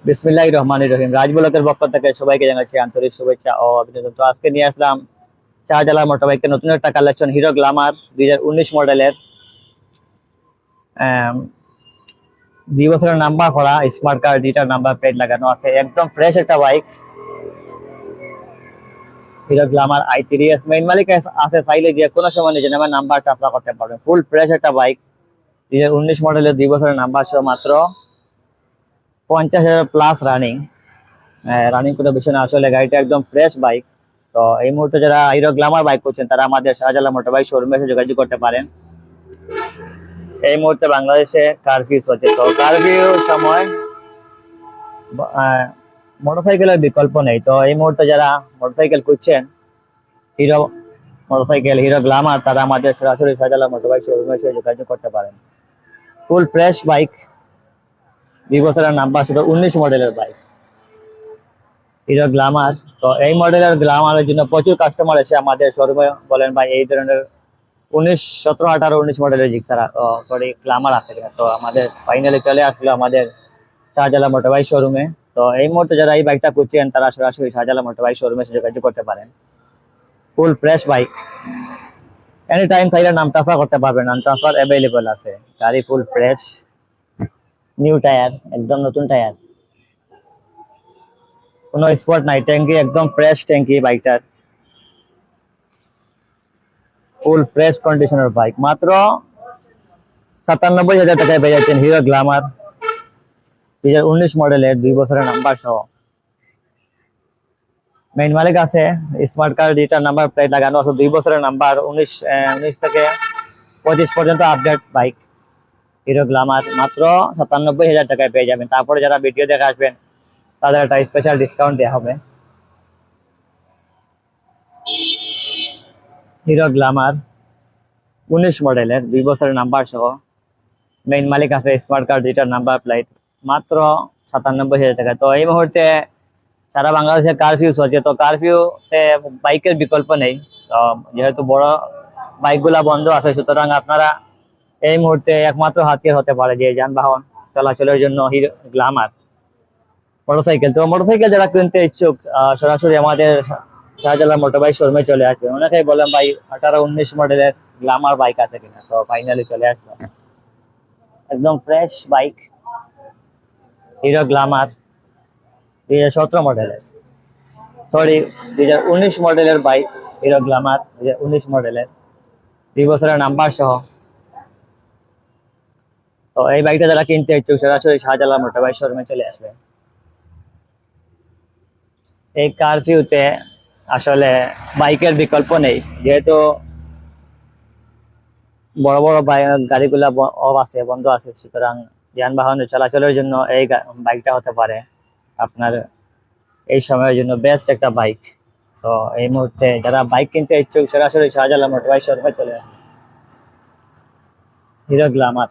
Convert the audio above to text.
বিসমিল্লাহির রহমানির রহিম। রাজ ব্লকের পক্ষ থেকে সবাইকে জানাচ্ছি আন্তরিক শুভেচ্ছা ও অভিনন্দন। তো আজকে নিয়ে আসলাম শাহজালাল মোটরবাইকের নতুন একটা কালেকশন, হিরো গ্ল্যামার 2019 মডেলের, 2 বছরের নাম্বার করা, smart card, digital number plate লাগানো আছে। একদম ফ্রেশ একটা bike, Hero Glamour i3s। Main মালিক আছে, চাইলে যে কোনো সময় নিজের নামে নাম্বার ট্রান্সফার করতে পারবেন। ফুল ফ্রেশ একটা বাইক, 2019 মডেলের, 2 বছরের নাম্বার সহ, মাত্র 50,000 প্লাস রানিং। রানিং কোনো বিষয় না, আসলে গাড়িটা একদম ফ্রেশ বাইক। তো এই মুহূর্তে যারা হিরো গ্ল্যামার বাইক করছেন তারা আমাদের শাহজালাল মোটর বাইক শোরুমে এসে যোগাযোগ করতে পারেন। এই মুহূর্তে বাংলাদেশে কারফিউ চলছে, তো কারফিউ সময় মোটরসাইকেলের বিকল্প নেই। তো এই মুহূর্তে যারা মোটরসাইকেল খুঁজছেন, হিরো মোটরসাইকেল, হিরো গ্ল্যামার, তারা আমাদের সরাসরি শাহজালাল মোটর বাইক শোরুমে এসে যোগাযোগ করতে পারেন। ফুল ফ্রেশ বাইক, 2 বছরের নাম্বার, শুধু 19 মডেলের বাইক, হিরো গ্ল্যামার। তো এই মডেলের গ্ল্যামারের জন্য প্রচুর কাস্টমার এসে আমাদের শোরুমে বলেন ভাই এই ধরনের 19, 17, 18, 19 মডেলের জিক্সার, সরি, গ্ল্যামার আছে কিনা। তো আমাদের ফাইনালি চলে আসলো আমাদের শাহজালাল মোটর বাইক শোরুমে। তো এই মুহূর্তে যারা এই বাইকটা খুঁজছেন তারা সরাসরি শাহজালাল মোটর বাইক শোরুমে এসে যোগাযোগ করতে পারেন। Full fresh bike, any time চাইলে নাম ট্রান্সফার করতে পারবেন, নাম ট্রান্সফার অ্যাভেলেবল আছে। গাড়ি ফুল ফ্রেশ, নিউ টায়ার, একদম নতুন টায়ার, কোনো স্পট নাই, ট্যাঙ্কি একদম ফ্রেশ ট্যাঙ্কি বাইকটার। ফুল ফ্রেশ কন্ডিশনের বাইক, মাত্র 97,000 টাকায় পেয়ে যাচ্ছেন হিরো গ্ল্যামার 2019 মডেলের, 2 বছরের নাম্বার সহ। মেইন মালিক আছে, smart card, digital number plate লাগানো আছে, 2 বছরের নাম্বার, 19 থেকে 25 পর্যন্ত আপডেট বাইক, হিরো গ্ল্যামার মাত্র 97,000 টাকায় পেয়ে যাবেন। তারপরে যারা ভিডিও দেখে আসবেন তাদের একটা স্পেশাল ডিসকাউন্ট দেওয়া হবে। হিরো গ্ল্যামার 19 মডেলের, 2 বছরের নাম্বার সহ, মেইন মালিক আছে, smart card, digital number plate, মাত্র 97,000 টাকা। তো এই মুহূর্তে সারা বাংলাদেশে কারফিউ চলছে, তো কারফিউতে বাইকের বিকল্প নেই। তো যেহেতু বড় বাইকগুলা বন্ধ আছে, সুতরাং আপনারা এই মুহূর্তে একমাত্র হাতিয়ার হতে পারে যে যানবাহন চলাচলের জন্য হিরো গ্ল্যামার মোটরসাইকেল। তো মোটরসাইকেল যারা কিনতে ইচ্ছুক, সরাসরি আমাদের শাহজালাল মোটর বাইক শোরুমে চলে আসবে। অনেকেই বলেন ভাই 18, 19 মডেলের গ্ল্যামার বাইক আছে কিনা, তো ফাইনালি চলে আসলো একদম ফ্রেশ বাইক, হিরো গ্ল্যামার 2017 মডেলের, সরি, 2019 মডেলের বাইক, হিরো গ্ল্যামার 2019 মডেলের, 2 বছরের নাম্বার সহ। তো এই বাইকটা যারা কিনতে ইচ্ছুক সরাসরি শাহজালাল মোটর বাইক শোরুমে চলে আসবে। এই কারফিউতে আসলে বাইকের বিকল্প নেই, যেহেতু বড় বড় গাড়িগুলা অফ আছে, বন্ধ আছে, সুতরাং যানবাহনের চলাচলের জন্য এই বাইকটা হতে পারে আপনার এই সময়ের জন্য বেস্ট একটা বাইক। তো এই মুহূর্তে যারা বাইক কিনতে ইচ্ছুক সরাসরি শাহজালাল মোটর বাইক শোরুমে চলে আসে। Hero Glamour.